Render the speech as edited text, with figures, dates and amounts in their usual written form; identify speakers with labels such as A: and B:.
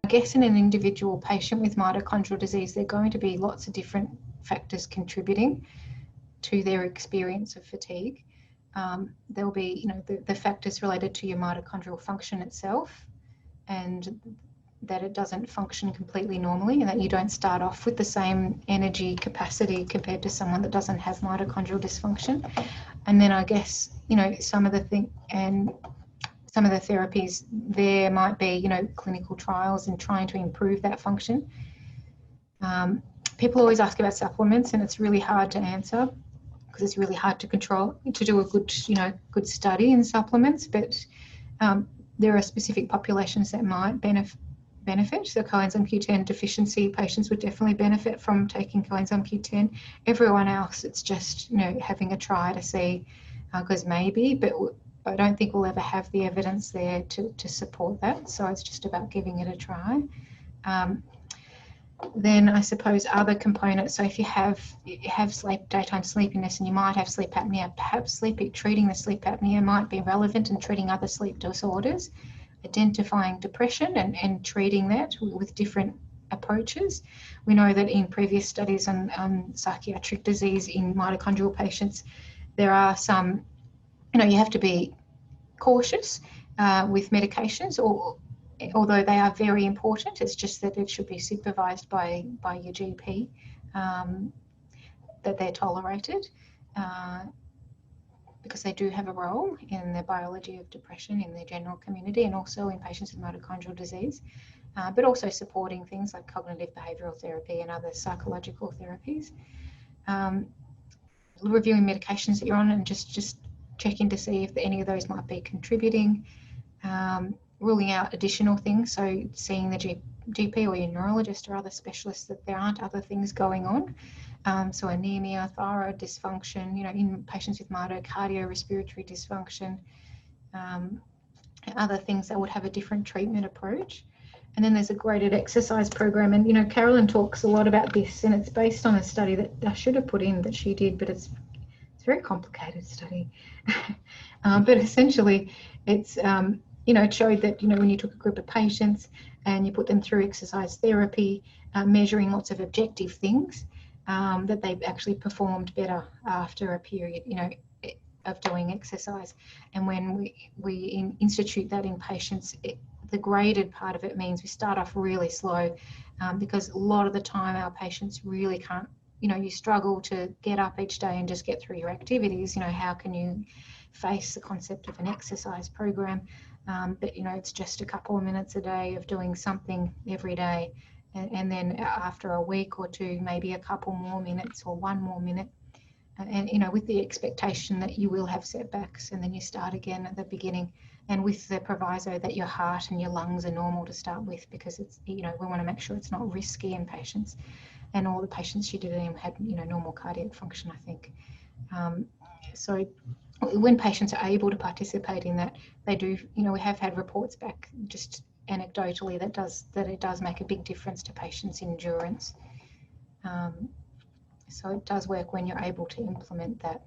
A: guess in an individual patient with mitochondrial disease, there are going to be lots of different factors contributing to their experience of fatigue. There'll be, the factors related to your mitochondrial function itself, and that it doesn't function completely normally, and that you don't start off with the same energy capacity compared to someone that doesn't have mitochondrial dysfunction. And then I guess, some of the therapies there might be, clinical trials and trying to improve that function. People always ask about supplements, and it's really hard to answer because it's really hard to do a good study in supplements, but there are specific populations that might benefit. So coenzyme Q10 deficiency patients would definitely benefit from taking coenzyme Q10. Everyone else, it's just, having a try to see, because maybe, but I don't think we'll ever have the evidence there to support that. So it's just about giving it a try. Then I suppose other components. So if you have daytime sleepiness and you might have sleep apnea, perhaps treating the sleep apnea might be relevant in treating other sleep disorders, identifying depression and treating that with different approaches. We know that in previous studies on psychiatric disease in mitochondrial patients, there are some, you have to be cautious with medications, although they are very important. It's just that it should be supervised by your GP, that they're tolerated, because they do have a role in the biology of depression in the general community and also in patients with mitochondrial disease, but also supporting things like cognitive behavioural therapy and other psychological therapies. Reviewing medications that you're on and just checking to see if any of those might be contributing. Ruling out additional things, so seeing the GP or your neurologist or other specialists that there aren't other things going on. So anemia, thyroid dysfunction, in patients with myocardial respiratory dysfunction, other things that would have a different treatment approach. And then there's a graded exercise program, and Carolyn talks a lot about this, and it's based on a study that I should have put in that she did, but it's a very complicated study. But essentially, it's it showed that when you took a group of patients and you put them through exercise therapy, measuring lots of objective things, that they actually performed better after a period, of doing exercise. And when we institute that in patients, the graded part of it means we start off really slow, because a lot of the time our patients really can't, you struggle to get up each day and just get through your activities. How can you face the concept of an exercise program? But it's just a couple of minutes a day of doing something every day, and then after a week or two, maybe a couple more minutes or one more minute, and with the expectation that you will have setbacks, and then you start again at the beginning, and with the proviso that your heart and your lungs are normal to start with, because it's we want to make sure it's not risky in patients, and all the patients she did in had normal cardiac function, I think. So when patients are able to participate in that, they do, we have had reports back just anecdotally that it does make a big difference to patients' endurance. So it does work when you're able to implement that.